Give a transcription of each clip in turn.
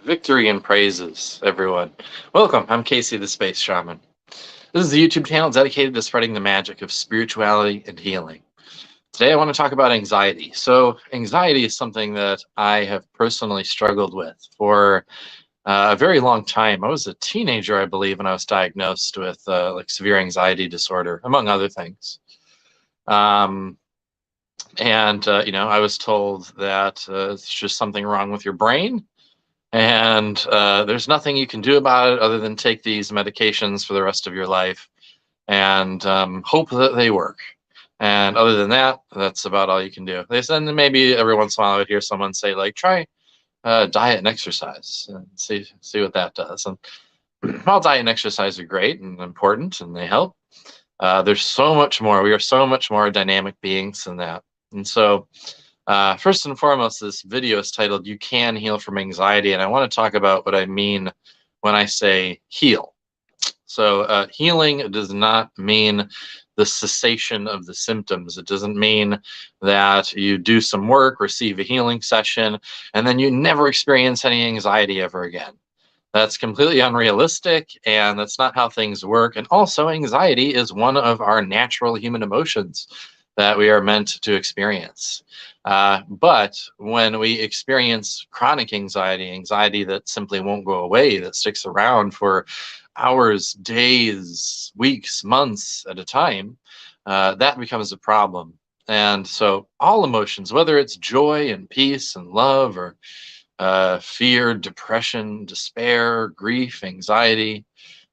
Victory and praises, everyone. Welcome, I'm Casey the Space Shaman. This is a YouTube channel dedicated to spreading the magic of spirituality and healing. Today I want to talk about anxiety. So anxiety is something that I have personally struggled with for a very long time. I was a teenager, I believe, when I was diagnosed with like severe anxiety disorder, among other things. Um, I was told that it's just something wrong with your brain, and there's nothing you can do about it other than take these medications for the rest of your life and hope that they work. And other than that, that's about all you can do. They said, and maybe every once in a while I would hear someone say, like, try diet and exercise and see what that does. And while diet and exercise are great and important and they help, there's so much more. We are so much more dynamic beings than that. And so, first and foremost, this video is titled "You Can Heal from Anxiety," and I want to talk about what I mean when I say heal. So, healing does not mean the cessation of the symptoms. It doesn't mean that you do some work, receive a healing session, and then you never experience any anxiety ever again. That's completely unrealistic, and that's not how things work. And also, anxiety is one of our natural human emotions that we are meant to experience. But when we experience chronic anxiety, anxiety that simply won't go away, that sticks around for hours, days, weeks, months at a time, that becomes a problem. And so, all emotions, whether it's joy and peace and love, or fear, depression, despair, grief, anxiety,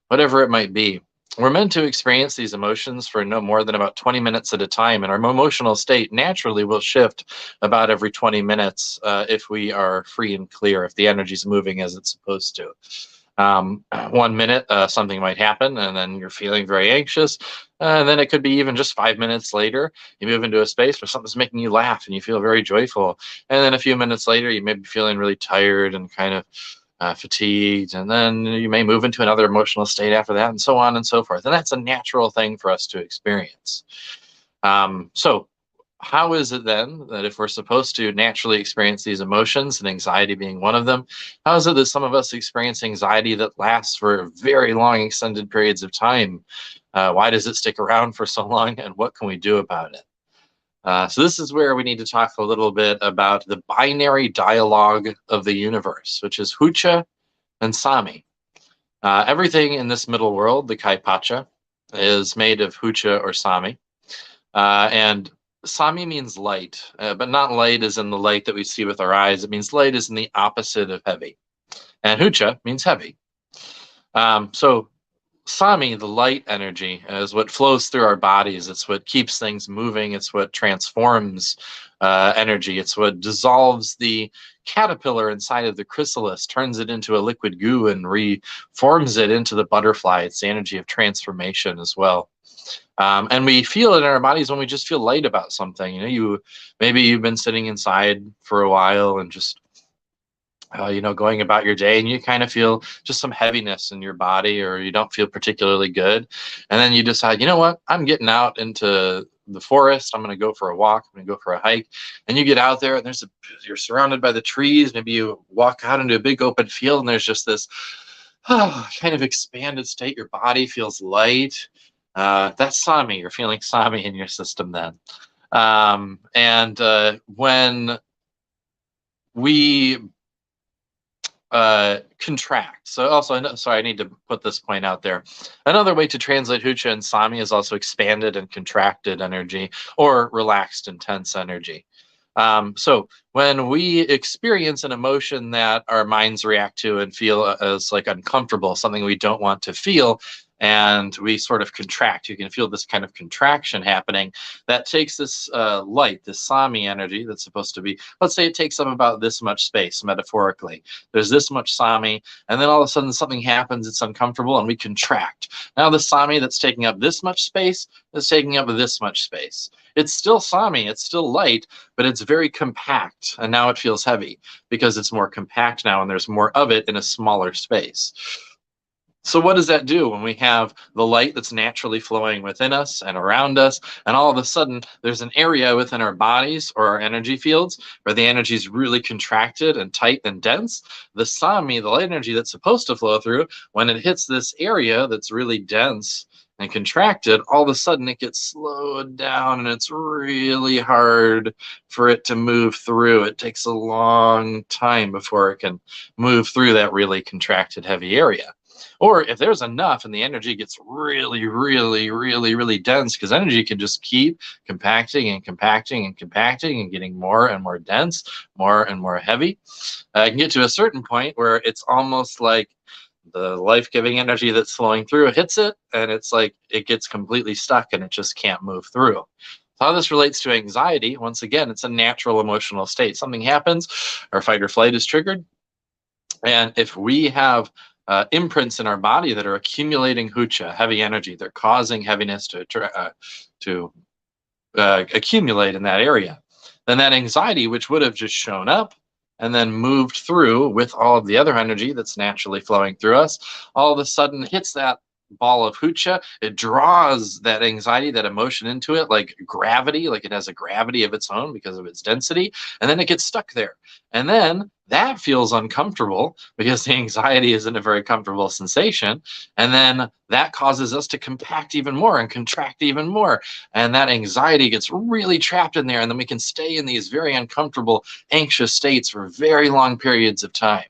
whatever it might be, we're meant to experience these emotions for no more than about 20 minutes at a time, and our emotional state naturally will shift about every 20 minutes if we are free and clear, if the energy is moving as it's supposed to. 1 minute, something might happen, and then you're feeling very anxious. And then it could be even just 5 minutes later, you move into a space where something's making you laugh and you feel very joyful. And then a few minutes later, you may be feeling really tired and kind of fatigued. And then you may move into another emotional state after that, and so on and so forth. And that's a natural thing for us to experience. So, how is it then that if we're supposed to naturally experience these emotions, and anxiety being one of them, how is it that some of us experience anxiety that lasts for very long, extended periods of time? Why does it stick around for so long, and what can we do about it? So this is where we need to talk a little bit about the binary dialogue of the universe, which is Hucha and Sami. Everything in this middle world, the Kaipacha, is made of Hucha or Sami. And Sami means light, but not light as in the light that we see with our eyes. It means light is in the opposite of heavy. And Hucha means heavy. So Sami, the light energy, is what flows through our bodies. It's what keeps things moving. It's what transforms energy. It's what dissolves the caterpillar inside of the chrysalis, turns it into a liquid goo, and reforms it into the butterfly. It's the energy of transformation as well. And we feel it in our bodies when we just feel light about something. Maybe you've been sitting inside for a while and just going about your day, and you kind of feel just some heaviness in your body, or you don't feel particularly good. And then you decide, you know what, I'm getting out into the forest. I'm going to go for a walk. I'm going to go for a hike. And you get out there, and you're surrounded by the trees. Maybe you walk out into a big open field, and there's just this kind of expanded state. Your body feels light. That's Sami. You're feeling Sami in your system then. When we contract. So also, sorry, I need to put this point out there. Another way to translate Hucha and Sami is also expanded and contracted energy, or relaxed and tense energy. So when we experience an emotion that our minds react to and feel as like uncomfortable, something we don't want to feel, and we sort of contract, you can feel this kind of contraction happening. That takes this light, this Sami energy that's supposed to be, let's say it takes up about this much space, metaphorically. There's this much Sami, and then all of a sudden something happens, it's uncomfortable, and we contract. Now the Sami that's taking up this much space is taking up this much space. It's still Sami, it's still light, but it's very compact, and now it feels heavy because it's more compact now, and there's more of it in a smaller space. So what does that do when we have the light that's naturally flowing within us and around us, and all of a sudden there's an area within our bodies or our energy fields where the energy is really contracted and tight and dense? The sami, the light energy that's supposed to flow through, when it hits this area that's really dense and contracted, all of a sudden it gets slowed down and it's really hard for it to move through. It takes a long time before it can move through that really contracted, heavy area. Or if there's enough and the energy gets really, really, really, really dense, because energy can just keep compacting and compacting and compacting and getting more and more dense, more and more heavy. It can get to a certain point where it's almost like the life-giving energy that's flowing through hits it, and it's like it gets completely stuck and it just can't move through. How this relates to anxiety, once again, it's a natural emotional state. Something happens, our fight or flight is triggered, and if we have imprints in our body that are accumulating hucha, heavy energy, they're causing heaviness to accumulate in that area, then that anxiety, which would have just shown up and then moved through with all of the other energy that's naturally flowing through us, all of a sudden hits that ball of hucha. It draws that anxiety, that emotion into it like gravity, like it has a gravity of its own because of its density, and then it gets stuck there. And then that feels uncomfortable because the anxiety isn't a very comfortable sensation. And then that causes us to compact even more and contract even more. And that anxiety gets really trapped in there. And then we can stay in these very uncomfortable, anxious states for very long periods of time.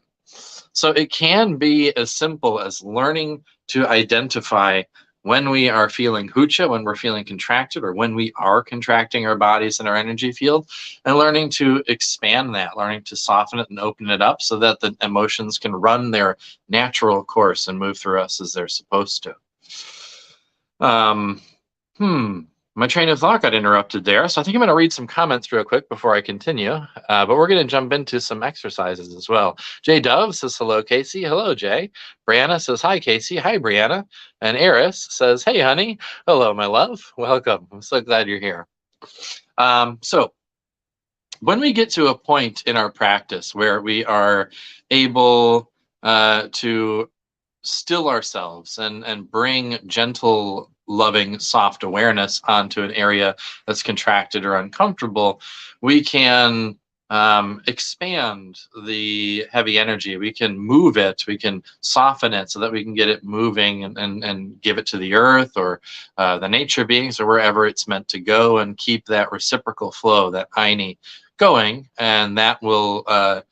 So it can be as simple as learning to identify when we are feeling hucha, when we're feeling contracted, or when we are contracting our bodies and our energy field, and learning to expand that, learning to soften it and open it up so that the emotions can run their natural course and move through us as they're supposed to. My train of thought got interrupted there, so I think I'm going to read some comments real quick before I continue, but we're going to jump into some exercises as well. Jay Dove says, hello, Casey. Hello, Jay. Brianna says, hi, Casey. Hi, Brianna. And Eris says, hey, honey. Hello, my love. Welcome. I'm so glad you're here. So when we get to a point in our practice where we are able to still ourselves and bring gentle, loving, soft awareness onto an area that's contracted or uncomfortable, we can expand the heavy energy. We can move it, we can soften it so that we can get it moving and give it to the earth or the nature beings or wherever it's meant to go, and keep that reciprocal flow, that aini, going. And that will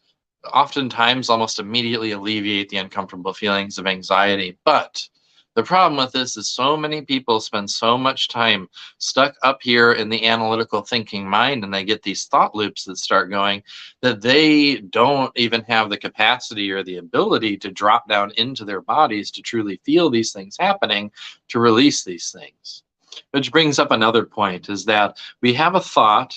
oftentimes almost immediately alleviate the uncomfortable feelings of anxiety. But the problem with this is so many people spend so much time stuck up here in the analytical thinking mind, and they get these thought loops that start going, that they don't even have the capacity or the ability to drop down into their bodies to truly feel these things happening, to release these things. Which brings up another point, is that we have a thought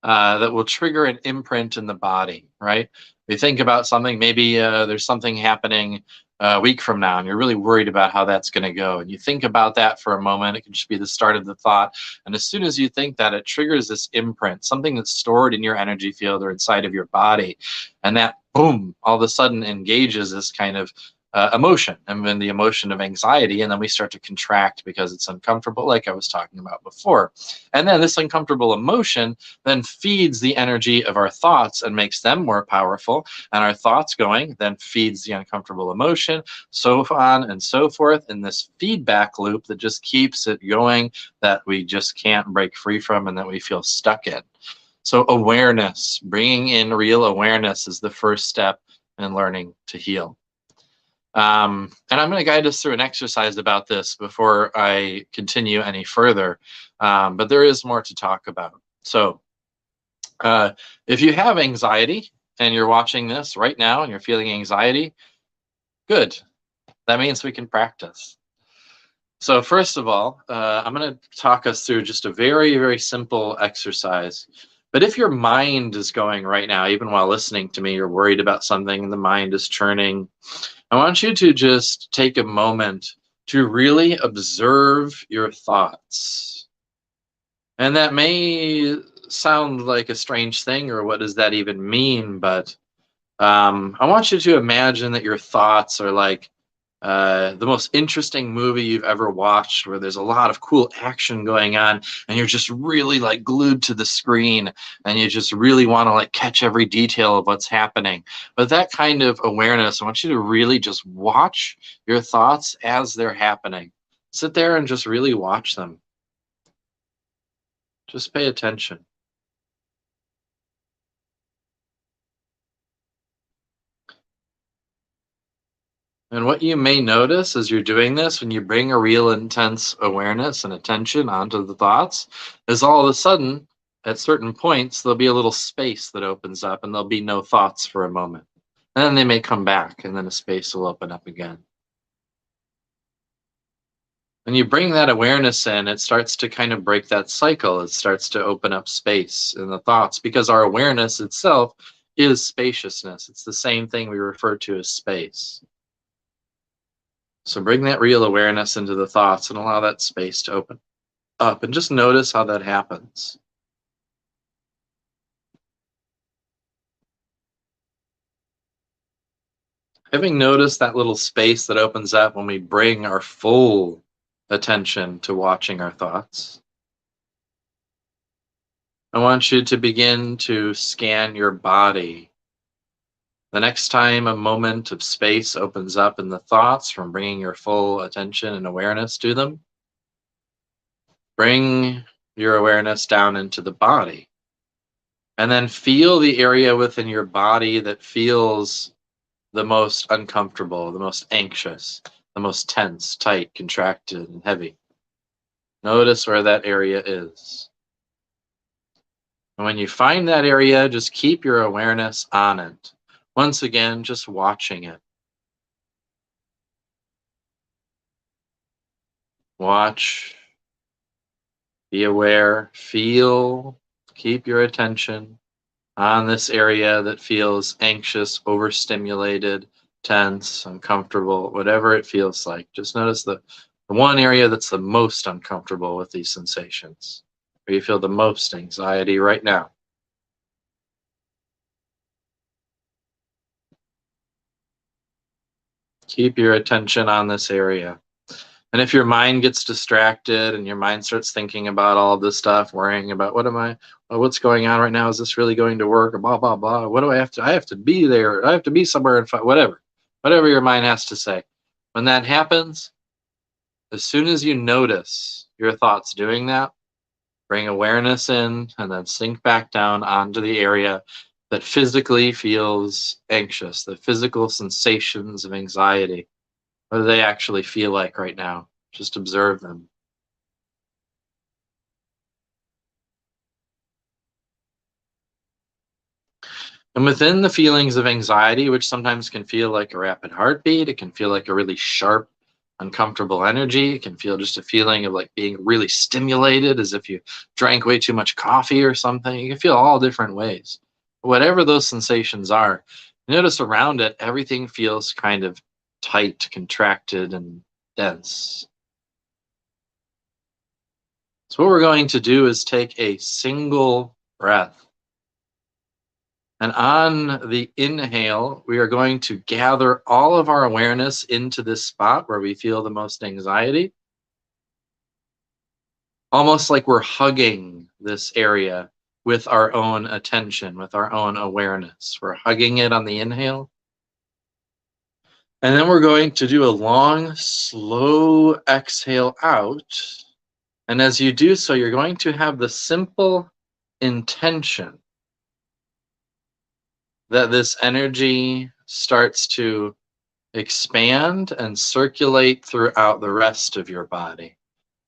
that will trigger an imprint in the body, right? We think about something, maybe there's something happening a week from now, and you're really worried about how that's going to go. And you think about that for a moment. It can just be the start of the thought. And as soon as you think that, it triggers this imprint, something that's stored in your energy field or inside of your body. And that, boom, all of a sudden engages this kind of emotion, and then the emotion of anxiety, and then we start to contract because it's uncomfortable, like I was talking about before. And then this uncomfortable emotion then feeds the energy of our thoughts and makes them more powerful, and our thoughts going then feeds the uncomfortable emotion, so on and so forth, in this feedback loop that just keeps it going, that we just can't break free from and that we feel stuck in. So awareness, bringing in real awareness, is the first step in learning to heal. And I'm going to guide us through an exercise about this before I continue any further, but there is more to talk about. So if you have anxiety and you're watching this right now and you're feeling anxiety, good. That means we can practice. So first of all, I'm going to talk us through just a very, very simple exercise. But if your mind is going right now, even while listening to me, you're worried about something and the mind is churning, I want you to just take a moment to really observe your thoughts. And that may sound like a strange thing, or what does that even mean? But I want you to imagine that your thoughts are like the most interesting movie you've ever watched, where there's a lot of cool action going on and you're just really like glued to the screen and you just really want to like catch every detail of what's happening. But that kind of awareness, I want you to really just watch your thoughts as they're happening. Sit there and just really watch them. Just pay attention. And what you may notice as you're doing this, when you bring a real intense awareness and attention onto the thoughts, is all of a sudden, at certain points, there'll be a little space that opens up and there'll be no thoughts for a moment. And then they may come back and then a space will open up again. When you bring that awareness in, it starts to kind of break that cycle. It starts to open up space in the thoughts because our awareness itself is spaciousness. It's the same thing we refer to as space. So bring that real awareness into the thoughts and allow that space to open up and just notice how that happens. Having noticed that little space that opens up when we bring our full attention to watching our thoughts, I want you to begin to scan your body. The next time a moment of space opens up in the thoughts from bringing your full attention and awareness to them, bring your awareness down into the body. And then feel the area within your body that feels the most uncomfortable, the most anxious, the most tense, tight, contracted, and heavy. Notice where that area is. And when you find that area, just keep your awareness on it. Once again, just watching it. Watch, be aware, feel, keep your attention on this area that feels anxious, overstimulated, tense, uncomfortable, whatever it feels like. Just notice the one area that's the most uncomfortable with these sensations, where you feel the most anxiety right now. Keep your attention on this area. And if your mind gets distracted and your mind starts thinking about all of this stuff, worrying about what's going on right now? Is this really going to work? Or blah, blah, blah. What do I have to be there. I have to be somewhere and whatever your mind has to say. When that happens, as soon as you notice your thoughts doing that, bring awareness in and then sink back down onto the area that physically feels anxious, the physical sensations of anxiety. What do they actually feel like right now? Just observe them. And within the feelings of anxiety, which sometimes can feel like a rapid heartbeat, it can feel like a really sharp, uncomfortable energy. It can feel just a feeling of like being really stimulated, as if you drank way too much coffee or something. You can feel all different ways. Whatever those sensations are, notice around it, everything feels kind of tight, contracted, and dense. So what we're going to do is take a single breath. And on the inhale, we are going to gather all of our awareness into this spot where we feel the most anxiety. Almost like we're hugging this area with our own attention, with our own awareness. We're hugging it on the inhale. And then we're going to do a long, slow exhale out. And as you do so, you're going to have the simple intention that this energy starts to expand and circulate throughout the rest of your body,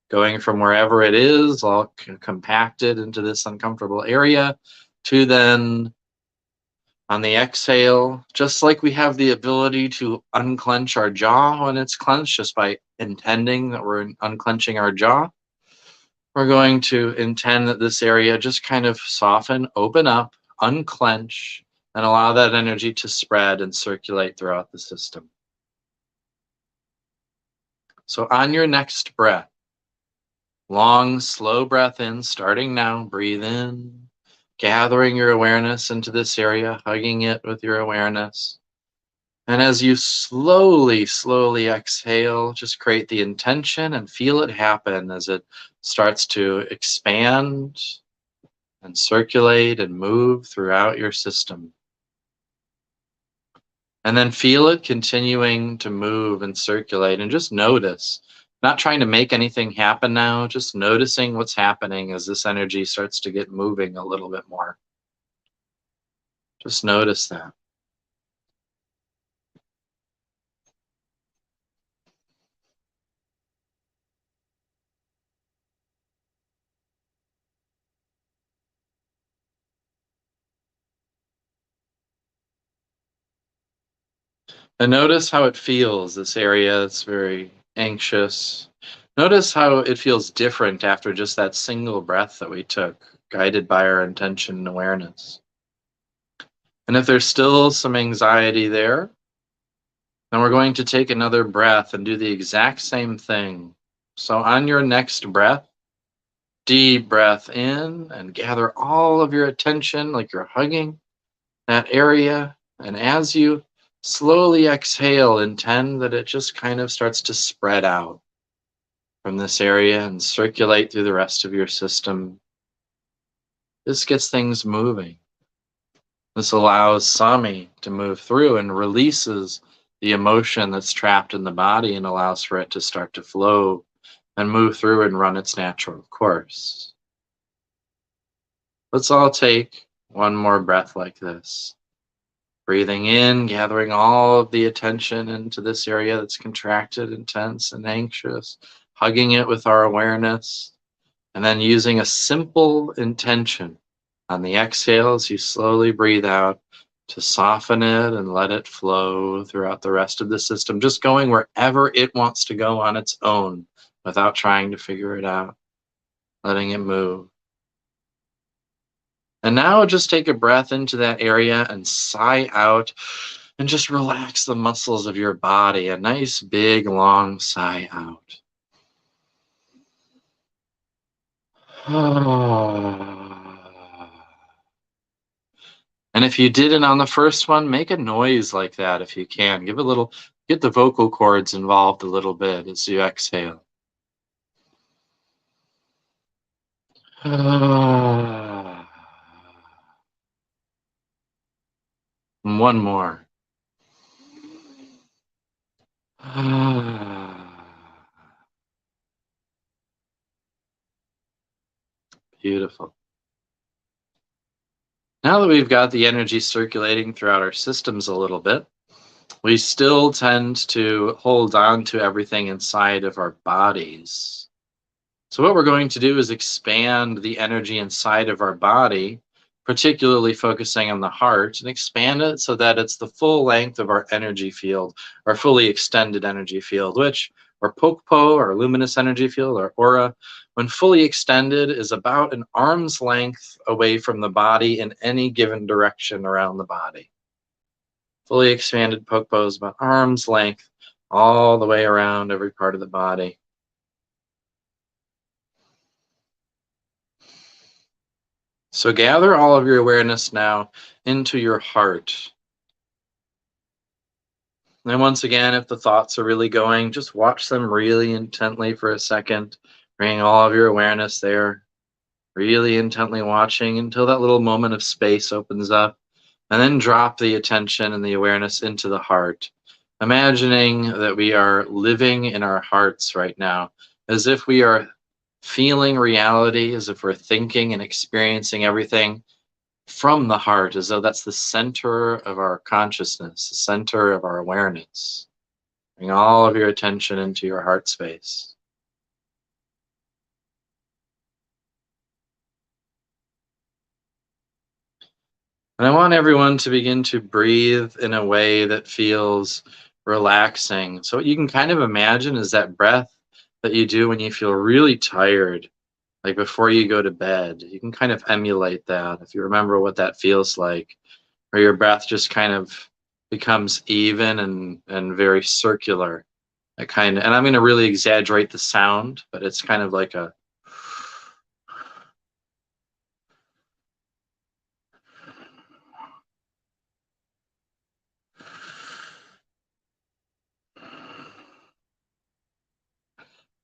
going from wherever it is, all compacted into this uncomfortable area, to then on the exhale, just like we have the ability to unclench our jaw when it's clenched, just by intending that we're unclenching our jaw, we're going to intend that this area just kind of soften, open up, unclench, and allow that energy to spread and circulate throughout the system. So on your next breath, long, slow breath in, starting now, breathe in, gathering your awareness into this area, hugging it with your awareness. And as you slowly exhale, just create the intention and feel it happen as it starts to expand and circulate and move throughout your system. And then feel it continuing to move and circulate, and just notice, not trying to make anything happen now, just noticing what's happening as this energy starts to get moving a little bit more. Just notice that. And notice how it feels, this area that's very anxious. Notice how it feels different after just that single breath that we took, guided by our intention and awareness. And if there's still some anxiety there, then we're going to take another breath and do the exact same thing. So on your next breath, deep breath in and gather all of your attention like you're hugging that area. And as you slowly exhale, intend that it just kind of starts to spread out from this area and circulate through the rest of your system. This gets things moving. This allows Sami to move through and releases the emotion that's trapped in the body and allows for it to start to flow and move through and run its natural course. Let's all take one more breath like this. Breathing in, gathering all of the attention into this area that's contracted, intense, and anxious, hugging it with our awareness, and then using a simple intention on the exhale as you slowly breathe out to soften it and let it flow throughout the rest of the system, just going wherever it wants to go on its own without trying to figure it out, letting it move. And now just take a breath into that area and sigh out and just relax the muscles of your body. A nice big long sigh out. And if you did it on the first one, make a noise like that if you can. Give a little, get the vocal cords involved a little bit as you exhale. And one more. Beautiful. Now that we've got the energy circulating throughout our systems a little bit, we still tend to hold on to everything inside of our bodies. So what we're going to do is expand the energy inside of our body, particularly focusing on the heart, and expand it so that it's the full length of our energy field, our fully extended energy field, which our pokpo, our luminous energy field, our aura, when fully extended, is about an arm's length away from the body in any given direction around the body. Fully expanded pokpo is about arm's length all the way around every part of the body. So gather all of your awareness now into your heart. And once again, if the thoughts are really going, just watch them really intently for a second, bringing all of your awareness there, really intently watching until that little moment of space opens up, and then drop the attention and the awareness into the heart, imagining that we are living in our hearts right now, as if we are feeling reality, as if we're thinking and experiencing everything from the heart, as though that's the center of our consciousness, the center of our awareness. Bring all of your attention into your heart space. And I want everyone to begin to breathe in a way that feels relaxing. So what you can kind of imagine is that breath that you do when you feel really tired, like before you go to bed. You can kind of emulate that if you remember what that feels like, where your breath just kind of becomes even and very circular. That kind of, and I'm going to really exaggerate the sound, but it's kind of like a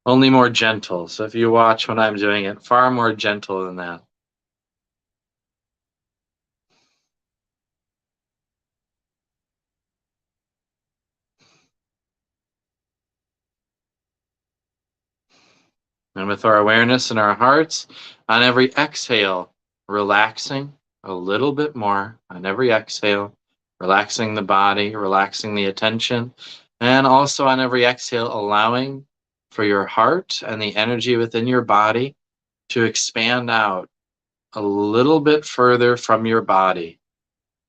only more gentle. So if you watch when I'm doing it, far more gentle than that. And with our awareness in our hearts, on every exhale, relaxing a little bit more on every exhale, relaxing the body, relaxing the attention, and also on every exhale, allowing for your heart and the energy within your body to expand out a little bit further from your body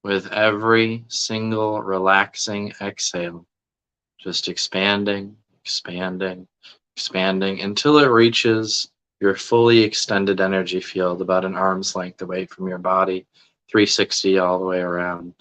with every single relaxing exhale, just expanding, expanding, expanding until it reaches your fully extended energy field about an arm's length away from your body, 360 all the way around.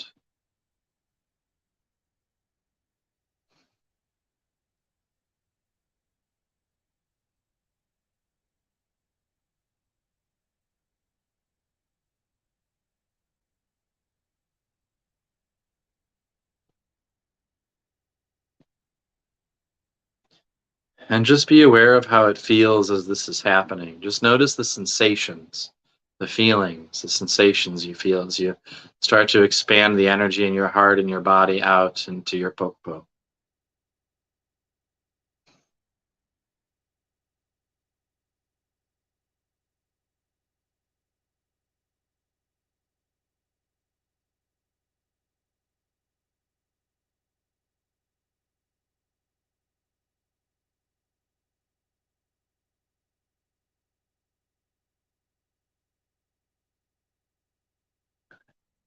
And just be aware of how it feels as this is happening. Just notice the sensations, the feelings, the sensations you feel as you start to expand the energy in your heart and your body out into your popo.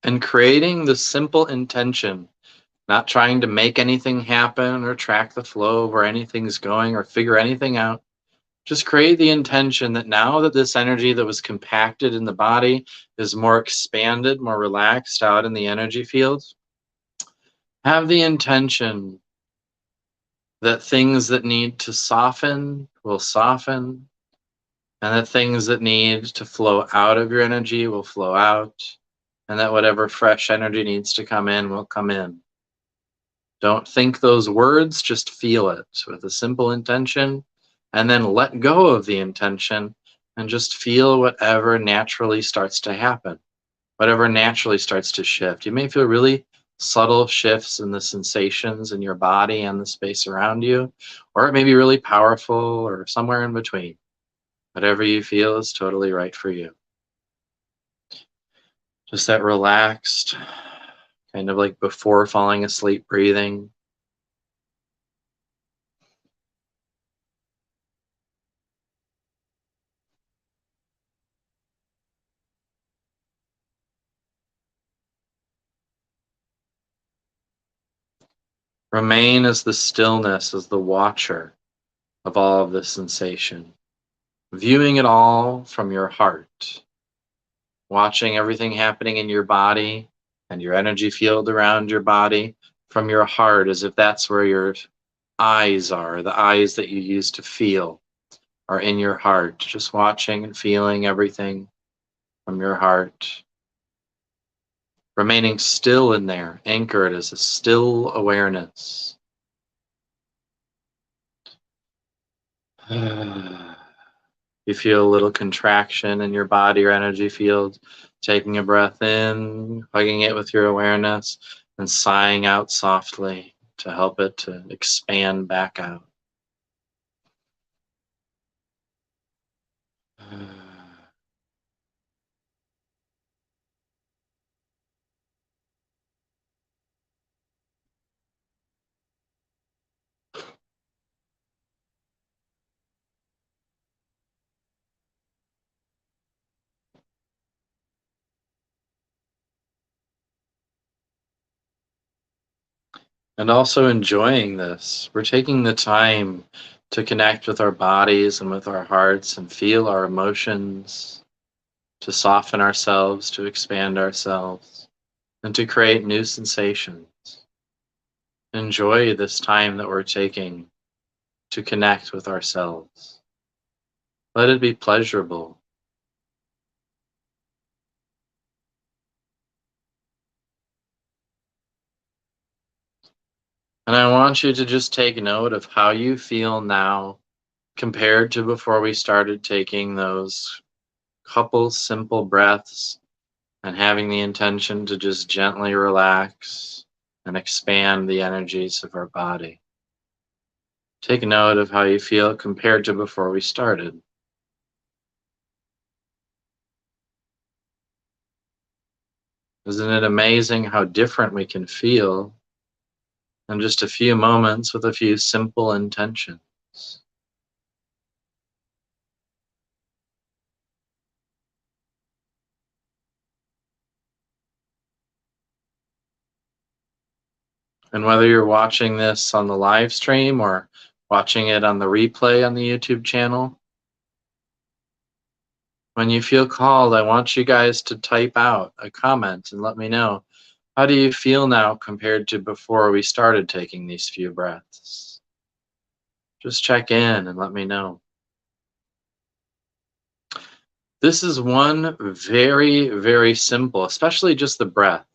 And creating the simple intention, not trying to make anything happen or track the flow of where anything's going or figure anything out. Just create the intention that now that this energy that was compacted in the body is more expanded, more relaxed out in the energy fields, have the intention that things that need to soften will soften, and that things that need to flow out of your energy will flow out, and that whatever fresh energy needs to come in will come in. Don't think those words, just feel it with a simple intention, and then let go of the intention and just feel whatever naturally starts to happen, whatever naturally starts to shift. You may feel really subtle shifts in the sensations in your body and the space around you, or it may be really powerful or somewhere in between. Whatever you feel is totally right for you. Just that relaxed, kind of like before falling asleep breathing. Remain as the stillness, as the watcher of all of this sensation, viewing it all from your heart, watching everything happening in your body and your energy field around your body from your heart, as if that's where your eyes are, the eyes that you use to feel are in your heart, just watching and feeling everything from your heart, remaining still in there, anchored as a still awareness. You feel a little contraction in your body or energy field, taking a breath in, hugging it with your awareness, and sighing out softly to help it to expand back out. And also enjoying this. We're taking the time to connect with our bodies and with our hearts and feel our emotions, to soften ourselves, to expand ourselves, and to create new sensations. Enjoy this time that we're taking to connect with ourselves. Let it be pleasurable. And I want you to just take note of how you feel now compared to before we started taking those couple simple breaths and having the intention to just gently relax and expand the energies of our body. Take note of how you feel compared to before we started. Isn't it amazing how different we can feel in just a few moments with a few simple intentions? And whether you're watching this on the live stream or watching it on the replay on the YouTube channel, when you feel called, I want you guys to type out a comment and let me know. How do you feel now compared to before we started taking these few breaths? Just check in and let me know. This is one very, very simple, especially just the breath.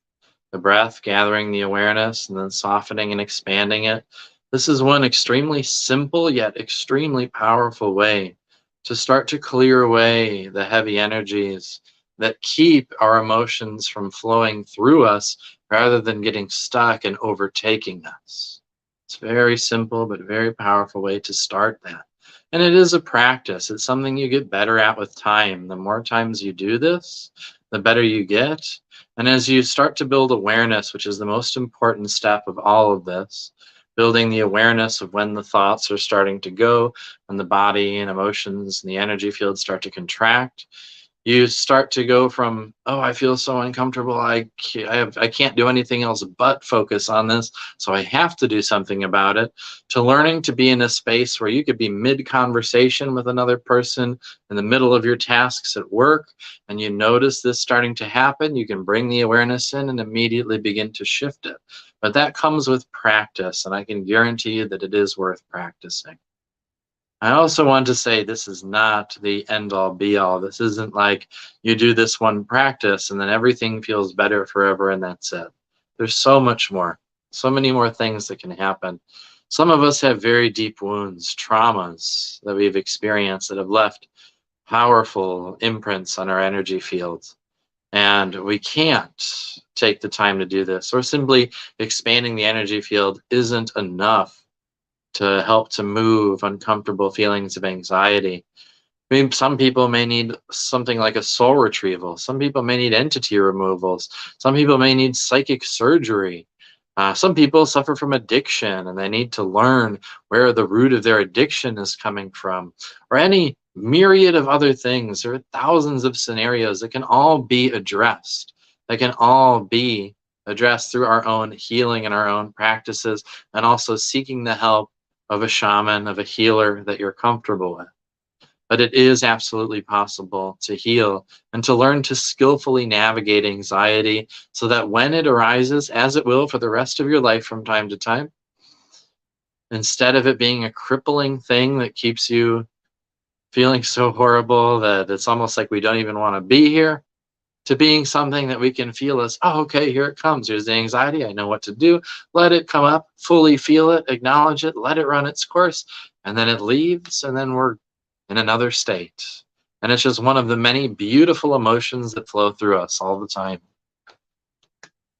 The breath, gathering the awareness and then softening and expanding it. This is one extremely simple yet extremely powerful way to start to clear away the heavy energies that keep our emotions from flowing through us rather than getting stuck and overtaking us. It's very simple but very powerful way to start that. And it is a practice. It's something you get better at with time. The more times you do this, the better you get. And as you start to build awareness, which is the most important step of all of this, building the awareness of when the thoughts are starting to go, when the body and emotions and the energy fields start to contract, you start to go from, oh, I feel so uncomfortable, I can't do anything else but focus on this, so I have to do something about it, to learning to be in a space where you could be mid-conversation with another person in the middle of your tasks at work, and you notice this starting to happen, you can bring the awareness in and immediately begin to shift it. But that comes with practice, and I can guarantee you that it is worth practicing. I also want to say this is not the end all be all. This isn't like you do this one practice and then everything feels better forever and that's it. There's so much more, so many more things that can happen. Some of us have very deep wounds, traumas that we've experienced that have left powerful imprints on our energy fields. And we can't take the time to do this, or simply expanding the energy field isn't enough to help to move uncomfortable feelings of anxiety. I mean, some people may need something like a soul retrieval. Some people may need entity removals. Some people may need psychic surgery. Some people suffer from addiction and they need to learn where the root of their addiction is coming from, or any myriad of other things. There are thousands of scenarios that can all be addressed. That can all be addressed through our own healing and our own practices, and also seeking the help of a shaman, of a healer that you're comfortable with. But it is absolutely possible to heal and to learn to skillfully navigate anxiety so that when it arises, as it will for the rest of your life from time to time, instead of it being a crippling thing that keeps you feeling so horrible that it's almost like we don't even want to be here, to being something that we can feel as, oh, okay, here it comes. Here's the anxiety. I know what to do. Let it come up, fully feel it, acknowledge it, let it run its course, and then it leaves, and then we're in another state. And it's just one of the many beautiful emotions that flow through us all the time.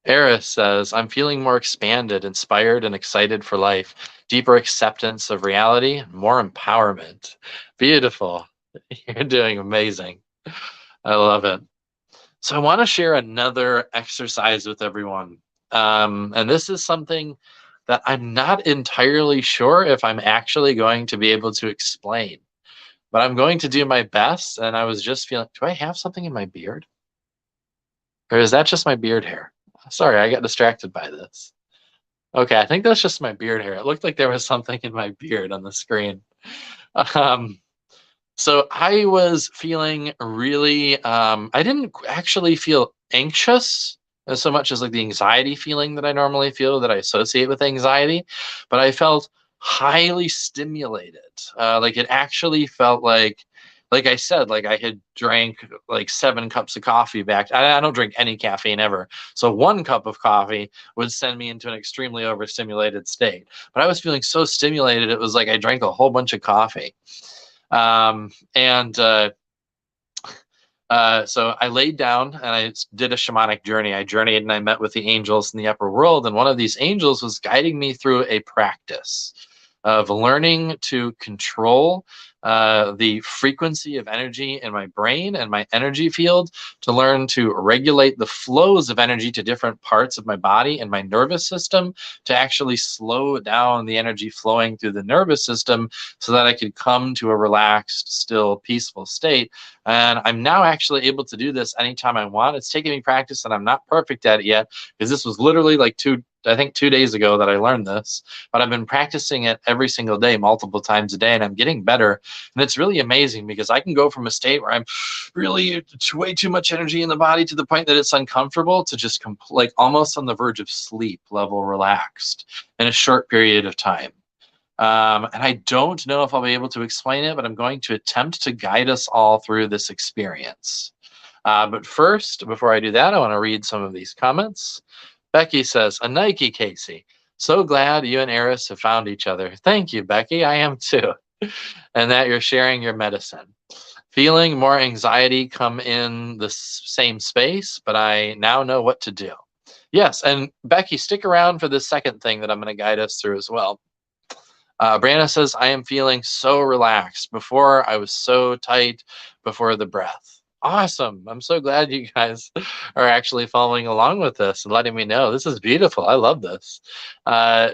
Eris says, I'm feeling more expanded, inspired, and excited for life. Deeper acceptance of reality, more empowerment. Beautiful. You're doing amazing. I love it. So I want to share another exercise with everyone. And this is something that I'm not entirely sure if I'm actually going to be able to explain, but I'm going to do my best. And I was just feeling, do I have something in my beard? Or is that just my beard hair? Sorry, I got distracted by this. Okay, I think that's just my beard hair. It looked like there was something in my beard on the screen. Um, So I was feeling really, I didn't actually feel anxious as so much as like the anxiety feeling that I normally feel that I associate with anxiety, but I felt highly stimulated. Like it actually felt like like I said, like I had drank like 7 cups of coffee back. I don't drink any caffeine ever. So 1 cup of coffee would send me into an extremely overstimulated state. But I was feeling so stimulated, it was like I drank a whole bunch of coffee. And so I laid down and I did a shamanic journey. I journeyed and I met with the angels in the upper world. And one of these angels was guiding me through a practice of learning to control the frequency of energy in my brain and my energy field, to learn to regulate the flows of energy to different parts of my body and my nervous system, to actually slow down the energy flowing through the nervous system so that I could come to a relaxed, still, peaceful state. And I'm now actually able to do this anytime I want. It's taken me practice and I'm not perfect at it yet, because this was literally like 2 days ago that I learned this, but I've been practicing it every single day, multiple times a day, and I'm getting better. And it's really amazing because I can go from a state where I'm really way too much energy in the body to the point that it's uncomfortable, to just like almost on the verge of sleep level relaxed in a short period of time. And I don't know if I'll be able to explain it, but I'm going to attempt to guide us all through this experience. But first, before I do that, I want to read some of these comments. Becky says, a Nike, Casey. So glad you and Eris have found each other. Thank you, Becky. I am too. And that you're sharing your medicine. Feeling more anxiety come in the same space, but I now know what to do. Yes, and Becky, stick around for the second thing that I'm going to guide us through as well. Brianna says, I am feeling so relaxed. Before, I was so tight before the breath. Awesome. I'm so glad you guys are actually following along with this and letting me know. This is beautiful. I love this.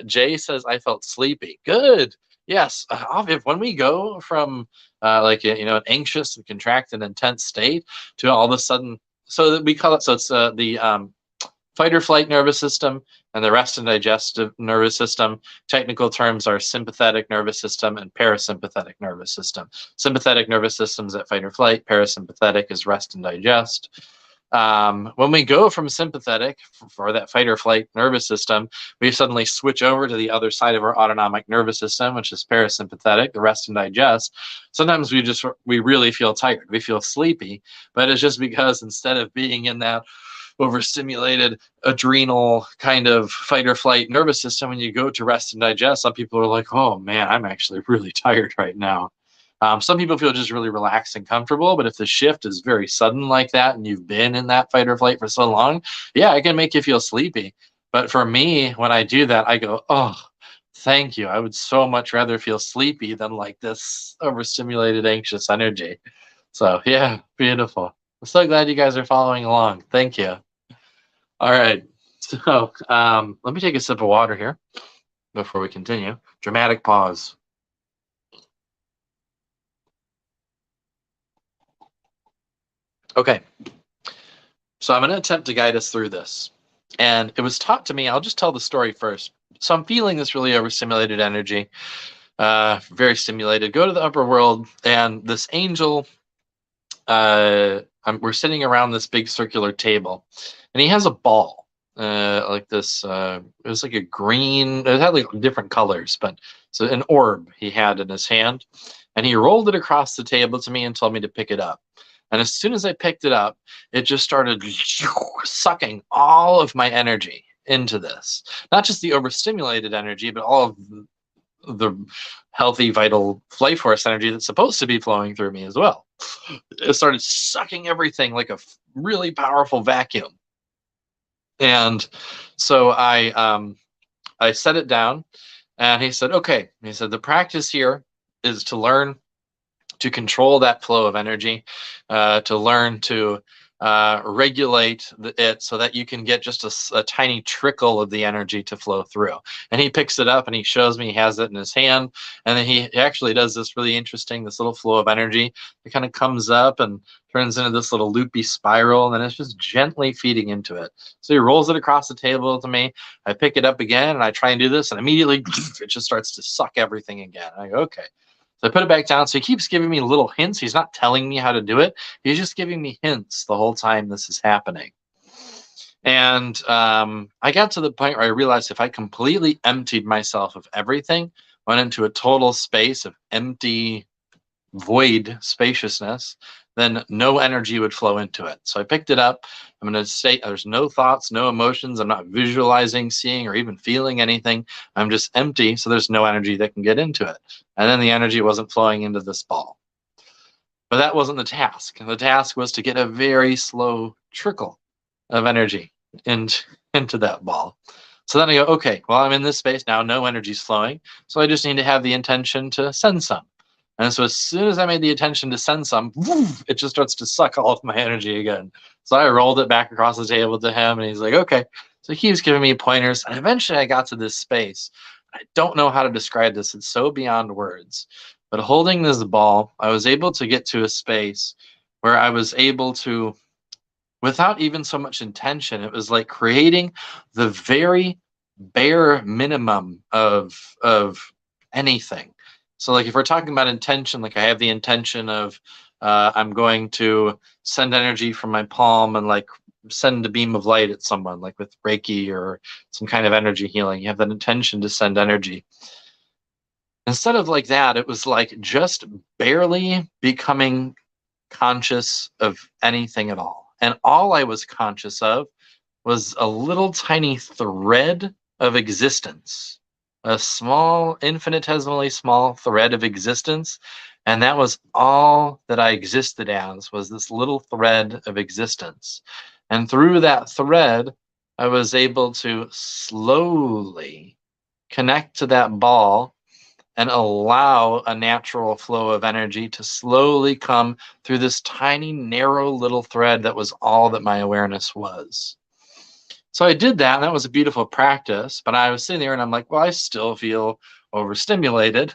Jay says, I felt sleepy. Good. Yes. If when we go from an anxious and contracted, intense state to all of a sudden, so that we call it, so it's the fight or flight nervous system and the rest and digestive nervous system. Technical terms are sympathetic nervous system and parasympathetic nervous system. Sympathetic nervous system is at fight or flight. Parasympathetic is rest and digest. When we go from sympathetic for that fight or flight nervous system, we suddenly switch over to the other side of our autonomic nervous system, which is parasympathetic, the rest and digest. Sometimes we really feel tired. We feel sleepy, but it's just because instead of being in that overstimulated adrenal kind of fight or flight nervous system, when you go to rest and digest, some people are like, oh man, I'm actually really tired right now. Some people feel just really relaxed and comfortable, but if the shift is very sudden like that and you've been in that fight or flight for so long, yeah, it can make you feel sleepy. But for me, when I do that, I go, oh, thank you. I would so much rather feel sleepy than like this overstimulated, anxious energy. So yeah, beautiful. I'm so glad you guys are following along. Thank you. All right, so let me take a sip of water here before we continue. Dramatic pause. Okay, so I'm going to attempt to guide us through this. And it was taught to me, I'll just tell the story first. So I'm feeling this really overstimulated energy, very stimulated. Go to the upper world, and this angel, we're sitting around this big circular table, and he has a ball. Like this, it was like a green, it had like different colors, but so an orb he had in his hand, and he rolled it across the table to me and told me to pick it up. And as soon as I picked it up, it just started sucking all of my energy into this. Not just the overstimulated energy, but all of the healthy, vital life force energy that's supposed to be flowing through me as well. It started sucking everything like a really powerful vacuum. And so I set it down, and he said, okay. He said, the practice here is to learn to control that flow of energy, to learn to regulate it so that you can get just a tiny trickle of the energy to flow through. And he picks it up and he shows me, he has it in his hand. And then he actually does this really interesting, this little flow of energy. It kind of comes up and turns into this little loopy spiral, and then it's just gently feeding into it. So he rolls it across the table to me. I pick it up again and I try and do this, and immediately it just starts to suck everything again. And I go, okay. So I put it back down. So he keeps giving me little hints. He's not telling me how to do it. He's just giving me hints the whole time this is happening. And I got to the point where I realized if I completely emptied myself of everything, went into a total space of empty void spaciousness, then no energy would flow into it. So I picked it up. I'm going to say there's no thoughts, no emotions. I'm not visualizing, seeing, or even feeling anything. I'm just empty. So there's no energy that can get into it. And then the energy wasn't flowing into this ball. But that wasn't the task. The task was to get a very slow trickle of energy into that ball. So then I go, okay, well, I'm in this space now, no energy's flowing. So I just need to have the intention to send some. And so as soon as I made the intention to send some, it just starts to suck all of my energy again. So I rolled it back across the table to him, and he's like, okay. So he keeps giving me pointers. And eventually I got to this space. I don't know how to describe this. It's so beyond words. But holding this ball, I was able to get to a space where I was able to, without even so much intention, it was like creating the very bare minimum of anything. So like if we're talking about intention, like I have the intention of I'm going to send energy from my palm and like send a beam of light at someone, like with Reiki or some kind of energy healing. You have that intention to send energy. Instead of like that, it was like just barely becoming conscious of anything at all. And all I was conscious of was a little tiny thread of existence, a small, infinitesimally small thread of existence. And that was all that I existed as, was this little thread of existence. And through that thread, I was able to slowly connect to that ball and allow a natural flow of energy to slowly come through this tiny, narrow little thread that was all that my awareness was. So I did that, and that was a beautiful practice. But I was sitting there and I'm like, well, I still feel overstimulated.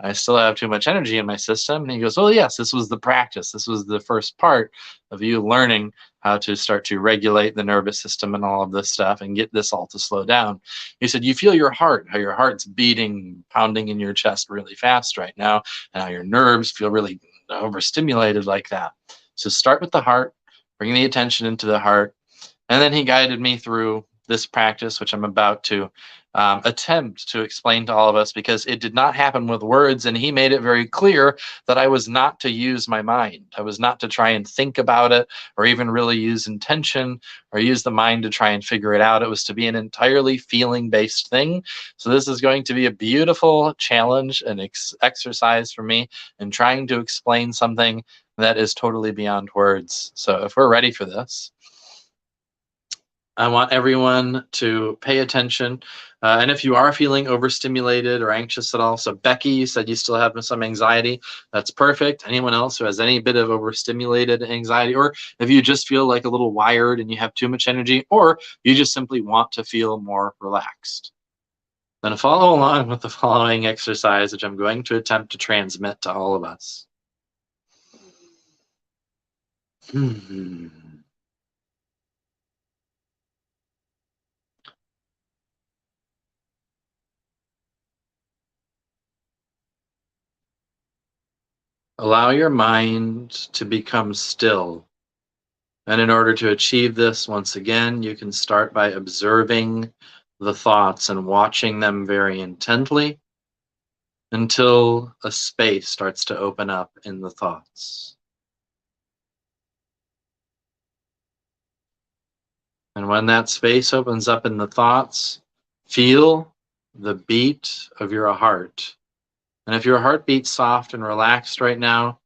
I still have too much energy in my system. And he goes, well, yes, this was the practice. This was the first part of you learning how to start to regulate the nervous system and all of this stuff and get this all to slow down. He said, you feel your heart, how your heart's beating, pounding in your chest really fast right now, and how your nerves feel really overstimulated like that. So start with the heart, bring the attention into the heart. And then he guided me through this practice, which I'm about to attempt to explain to all of us, because it did not happen with words. And he made it very clear that I was not to use my mind. I was not to try and think about it or even really use intention or use the mind to try and figure it out. It was to be an entirely feeling-based thing. So this is going to be a beautiful challenge and exercise for me in trying to explain something that is totally beyond words. So if we're ready for this, I want everyone to pay attention. And if you are feeling overstimulated or anxious at all, so Becky, you said you still have some anxiety. That's perfect. Anyone else who has any bit of overstimulated anxiety, or if you just feel like a little wired and you have too much energy, or you just simply want to feel more relaxed, then follow along with the following exercise, which I'm going to attempt to transmit to all of us. Allow your mind to become still. And in order to achieve this, once again, you can start by observing the thoughts and watching them very intently until a space starts to open up in the thoughts. And when that space opens up in the thoughts, feel the beat of your heart. And if your heart beats soft and relaxed right now,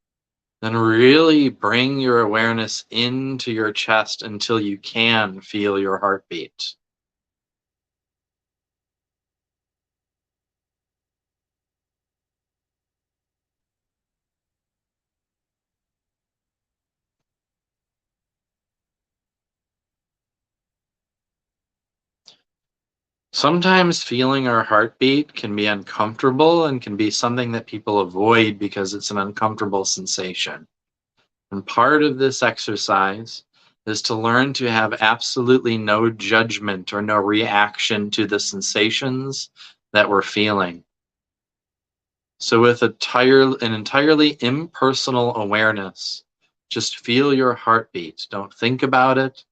then really bring your awareness into your chest until you can feel your heartbeat. Sometimes feeling our heartbeat can be uncomfortable and can be something that people avoid because it's an uncomfortable sensation. And part of this exercise is to learn to have absolutely no judgment or no reaction to the sensations that we're feeling. So with an entirely impersonal awareness, just feel your heartbeat. Don't think about it.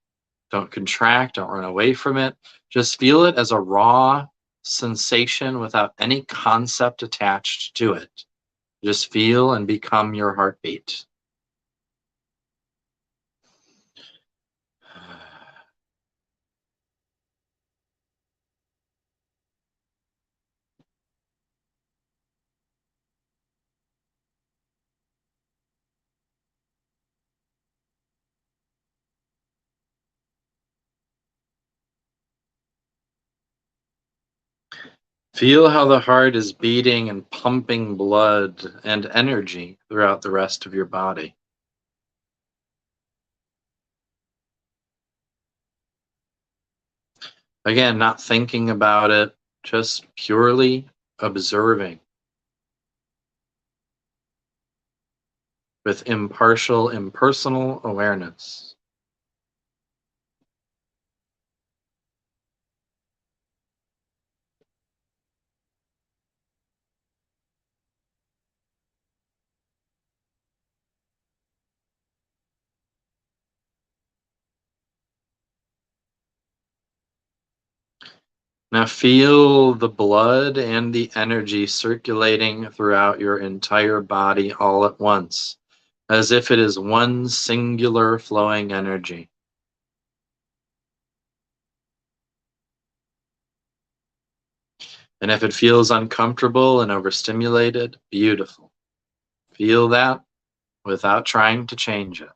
Don't contract. Don't run away from it. Just feel it as a raw sensation without any concept attached to it. Just feel and become your heartbeat. Feel how the heart is beating and pumping blood and energy throughout the rest of your body. Again, not thinking about it, just purely observing with impartial, impersonal awareness. Now feel the blood and the energy circulating throughout your entire body all at once, as if it is one singular flowing energy. And if it feels uncomfortable and overstimulated, beautiful. Feel that without trying to change it.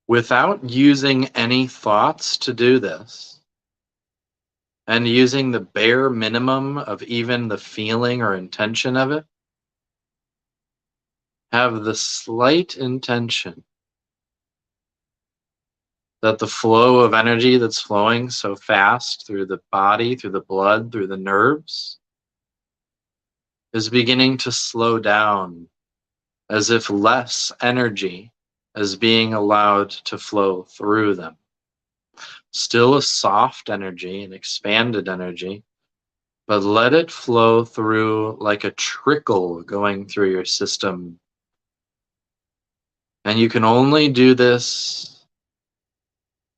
Without using any thoughts to do this, and using the bare minimum of even the feeling or intention of it, have the slight intention that the flow of energy that's flowing so fast through the body, through the blood, through the nerves, is beginning to slow down, as if less energy is being allowed to flow through them. Still a soft energy, an expanded energy, but let it flow through like a trickle going through your system. And you can only do this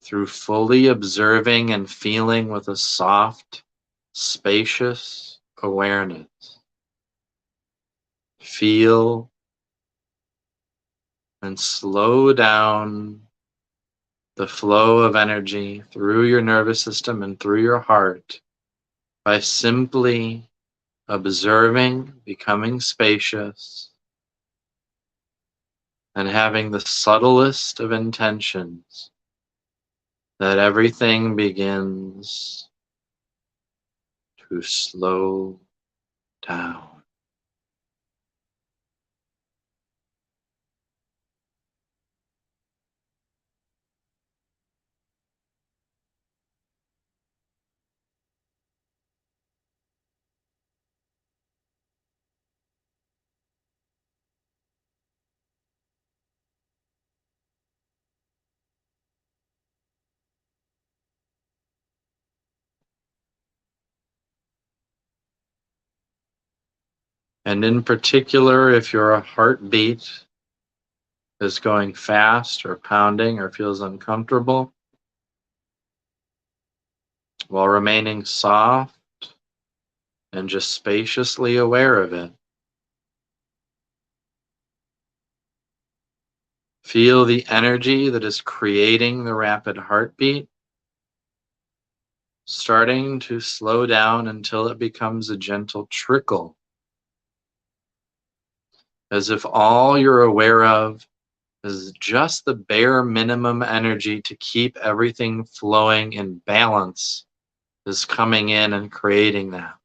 through fully observing and feeling with a soft, spacious awareness. Feel and slow down the flow of energy through your nervous system and through your heart by simply observing, becoming spacious, and having the subtlest of intentions that everything begins to slow down. And in particular, if your heartbeat is going fast or pounding or feels uncomfortable, while remaining soft and just spaciously aware of it, feel the energy that is creating the rapid heartbeat starting to slow down until it becomes a gentle trickle, as if all you're aware of is just the bare minimum energy to keep everything flowing in balance is coming in and creating that.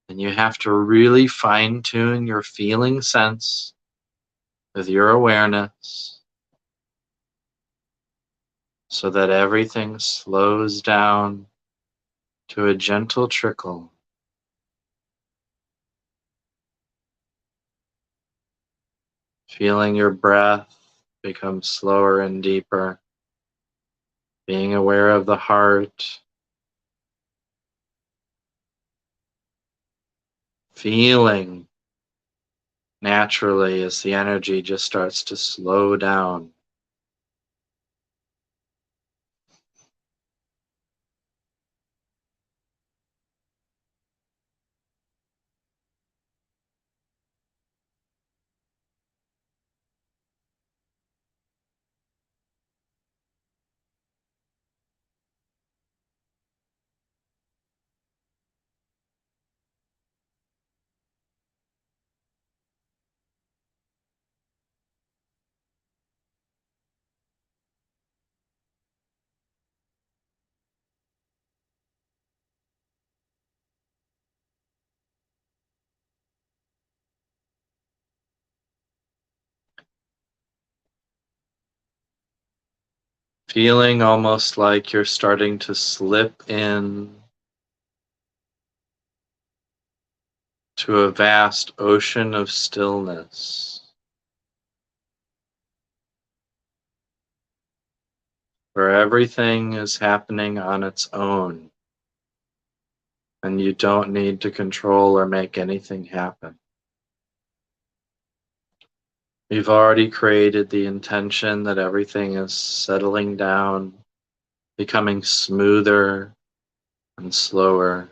And you have to really fine tune your feeling sense with your awareness so that everything slows down to a gentle trickle. Feeling your breath become slower and deeper. Being aware of the heart. Feeling naturally as the energy just starts to slow down. Feeling almost like you're starting to slip in to a vast ocean of stillness, where everything is happening on its own and you don't need to control or make anything happen. You've already created the intention that everything is settling down, becoming smoother and slower.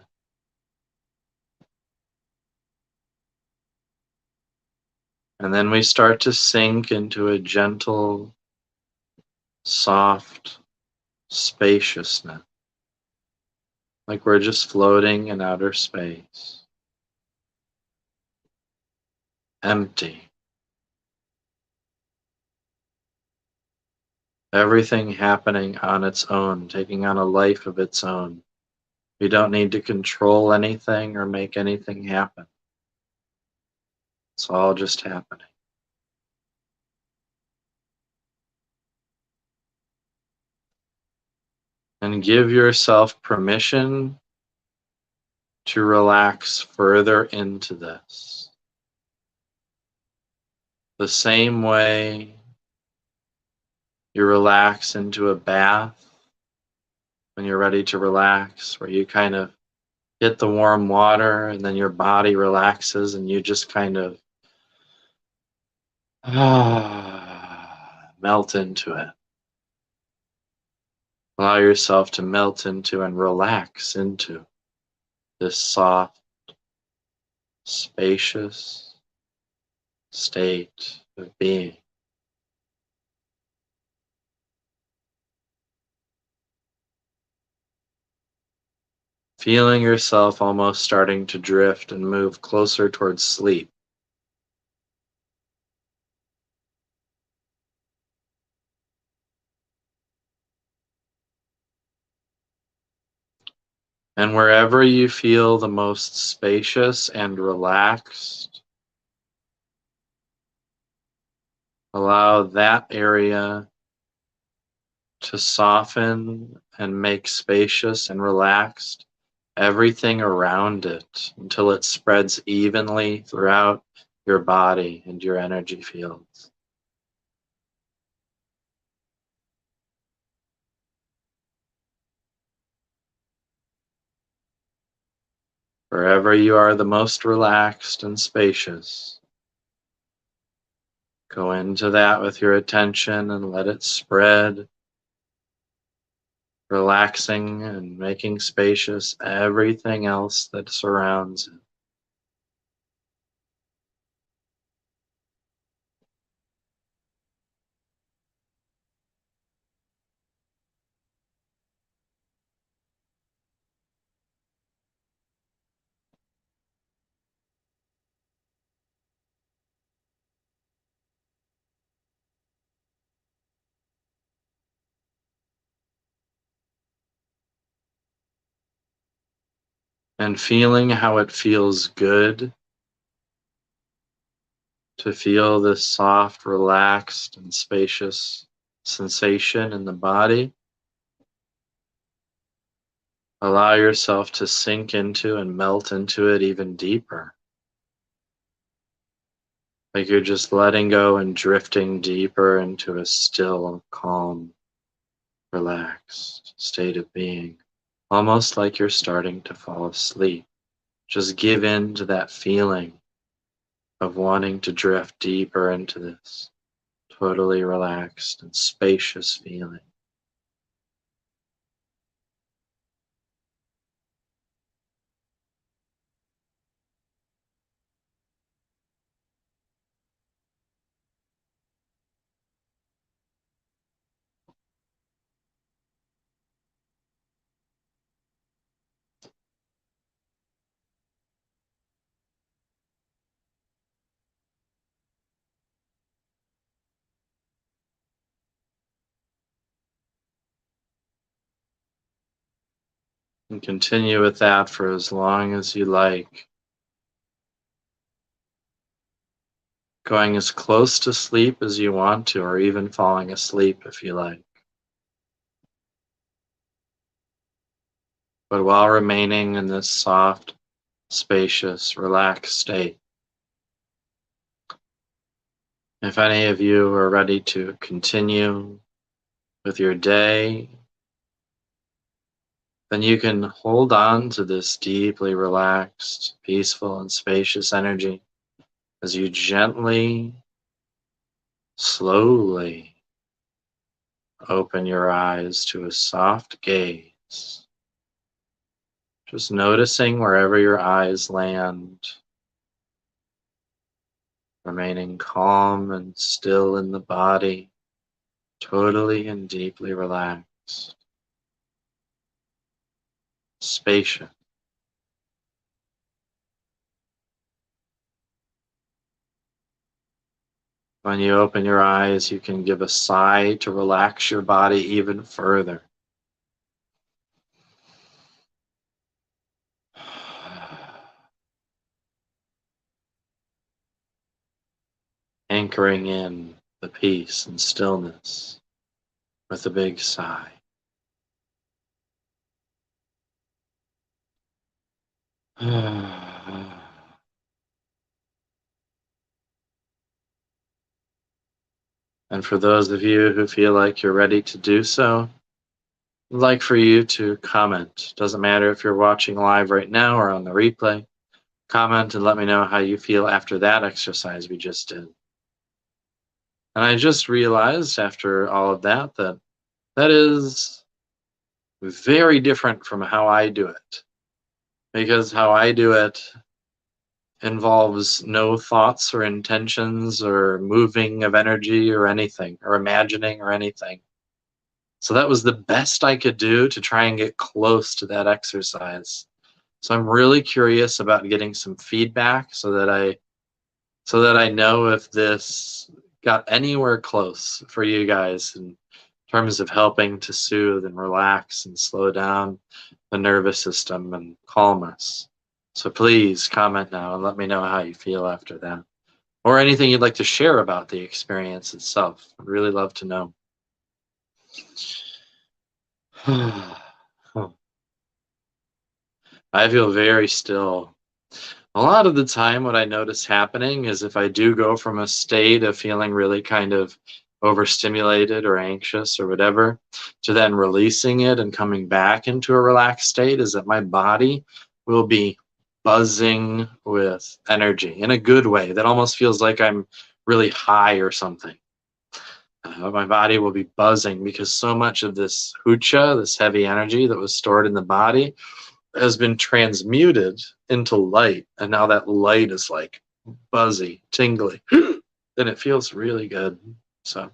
And then we start to sink into a gentle, soft spaciousness, like we're just floating in outer space, empty. Everything happening on its own, taking on a life of its own. We don't need to control anything or make anything happen. It's all just happening. And give yourself permission to relax further into this. The same way you relax into a bath when you're ready to relax, where you kind of hit the warm water and then your body relaxes and you just kind of melt into it. Allow yourself to melt into and relax into this soft, spacious state of being. Feeling yourself almost starting to drift and move closer towards sleep. And wherever you feel the most spacious and relaxed, allow that area to soften and make spacious and relaxed everything around it until it spreads evenly throughout your body and your energy fields. Wherever you are the most relaxed and spacious, go into that with your attention and let it spread, relaxing and making spacious everything else that surrounds it. And feeling how it feels good to feel this soft, relaxed, and spacious sensation in the body. Allow yourself to sink into and melt into it even deeper. like you're just letting go and drifting deeper into a still, calm, relaxed state of being, almost like you're starting to fall asleep. Just give in to that feeling of wanting to drift deeper into this totally relaxed and spacious feeling. And continue with that for as long as you like, going as close to sleep as you want to, or even falling asleep if you like. But while remaining in this soft, spacious, relaxed state. If any of you are ready to continue with your day, then you can hold on to this deeply relaxed, peaceful, and spacious energy as you gently, slowly open your eyes to a soft gaze. Just noticing wherever your eyes land, remaining calm and still in the body, totally and deeply relaxed, spacious. When you open your eyes, you can give a sigh to relax your body even further. Anchoring in the peace and stillness with a big sigh. And for those of you who feel like you're ready to do so, I'd like for you to comment. Doesn't matter if you're watching live right now or on the replay. Comment and let me know how you feel after that exercise we just did. And I just realized after all of that that that is very different from how I do it. Because how I do it involves no thoughts or intentions or moving of energy or anything, or imagining or anything. So that was the best I could do to try and get close to that exercise. So I'm really curious about getting some feedback so that I know if this got anywhere close for you guys in terms of helping to soothe and relax and slow down the nervous system and calm us. So please comment now and let me know how you feel after that. Or anything you'd like to share about the experience itself. I'd really love to know. I feel very still. A lot of the time, what I notice happening is if I do go from a state of feeling really kind of overstimulated or anxious or whatever, to then releasing it and coming back into a relaxed state, is that my body will be buzzing with energy in a good way that almost feels like I'm really high or something. My body will be buzzing because so much of this hucha, this heavy energy that was stored in the body, has been transmuted into light, and now that light is like buzzy, tingly, and it feels really good. So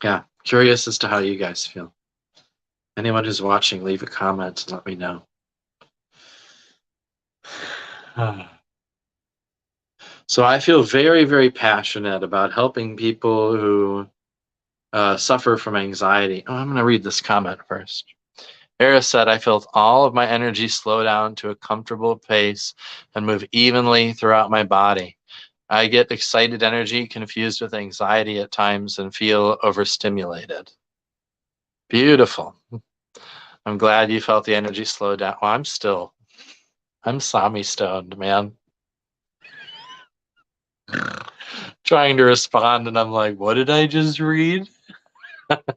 yeah, curious as to how you guys feel. Anyone who's watching, leave a comment and let me know. So I feel very, very passionate about helping people who suffer from anxiety. Oh, I'm going to read this comment first. Eris said, I felt all of my energy slow down to a comfortable pace and move evenly throughout my body. I get excited energy confused with anxiety at times and feel overstimulated. Beautiful. I'm glad you felt the energy slow down. Well, I'm Sami stoned, man. trying to respond, and I'm like, what did I just read?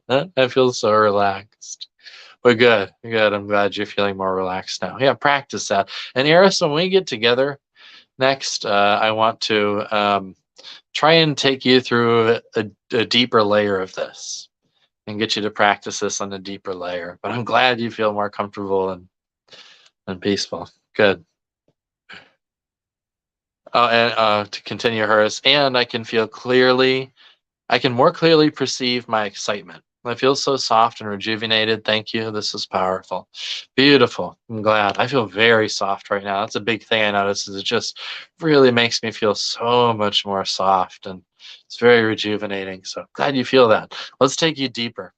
I feel so relaxed. But good, good. I'm glad you're feeling more relaxed now. Yeah, practice that. And Eris, when we get together next, I want to try and take you through a deeper layer of this and get you to practice this on a deeper layer. But I'm glad you feel more comfortable and peaceful. Good. Oh, and to continue hers, and I can more clearly perceive my excitement. I feel so soft and rejuvenated. Thank you. This is powerful. Beautiful. I'm glad. I feel very soft right now. That's a big thing I notice is it just really makes me feel so much more soft, and it's very rejuvenating. So glad you feel that. Let's take you deeper.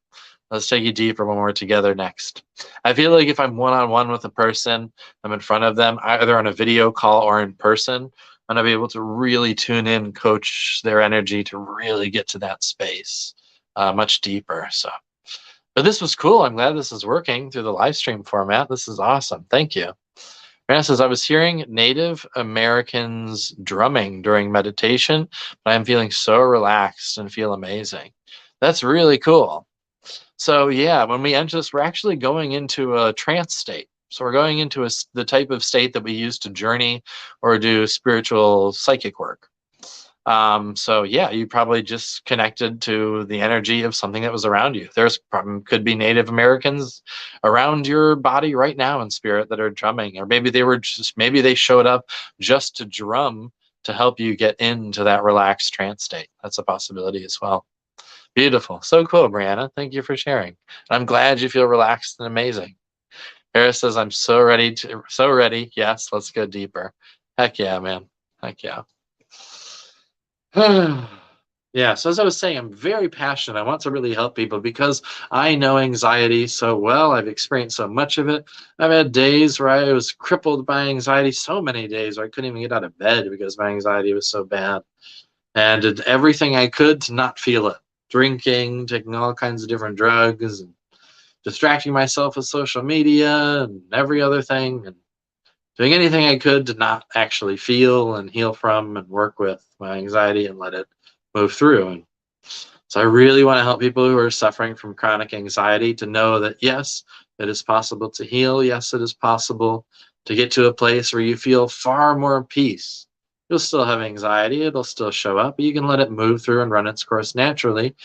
Let's take you deeper when we're together next. I feel like if I'm one-on-one with a person, I'm in front of them, either on a video call or in person, and I'll be able to really tune in, coach their energy to really get to that space much deeper. So, but this was cool. I'm glad this is working through the live stream format. This is awesome. Thank you. Rana says, I was hearing Native Americans drumming during meditation, but I'm feeling so relaxed and feel amazing. That's really cool. So yeah, when we enter this, we're actually going into a trance state. So we're going into the type of state that we use to journey or do spiritual psychic work. So yeah, you probably just connected to the energy of something that was around you. There's could be Native Americans around your body right now in spirit that are drumming, or maybe maybe they showed up just to drum to help you get into that relaxed trance state. That's a possibility as well. Beautiful. So cool, Brianna. Thank you for sharing. I'm glad you feel relaxed and amazing. Harris says, I'm so ready. Yes, let's go deeper. Heck yeah, man. Heck yeah. Yeah, so as I was saying, I'm very passionate. I want to really help people because I know anxiety so well. I've experienced so much of it. I've had days where I was crippled by anxiety, so many days where I couldn't even get out of bed because my anxiety was so bad. And did everything I could to not feel it. Drinking, taking all kinds of different drugs, and distracting myself with social media and every other thing, and doing anything I could to not actually feel and heal from and work with my anxiety and let it move through. And so I really want to help people who are suffering from chronic anxiety to know that yes, it is possible to heal. Yes, it is possible to get to a place where you feel far more peace. You'll still have anxiety, it'll still show up, but you can let it move through and run its course naturally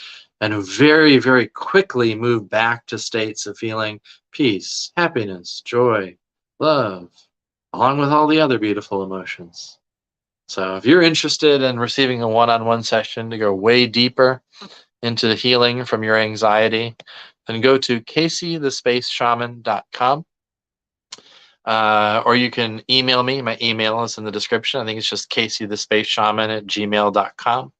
and very, very quickly move back to states of feeling peace, happiness, joy, love, along with all the other beautiful emotions. So if you're interested in receiving a one-on-one session to go way deeper into the healing from your anxiety, then go to CaseyTheSpaceShaman.com. Or you can email me. My email is in the description. I think it's just CaseyTheSpaceShaman@gmail.com.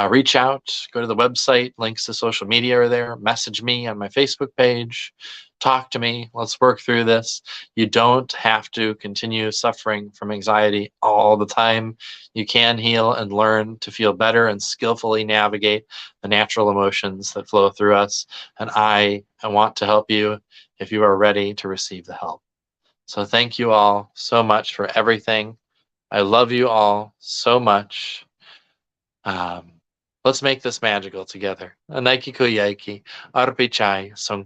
Reach out, go to the website, links to social media are there, message me on my Facebook page, talk to me, let's work through this. You don't have to continue suffering from anxiety all the time. You can heal and learn to feel better and skillfully navigate the natural emotions that flow through us. And I want to help you if you are ready to receive the help. So thank you all so much for everything. I love you all so much. Let's make this magical together. Anaiki Kuyaki, Arpichai,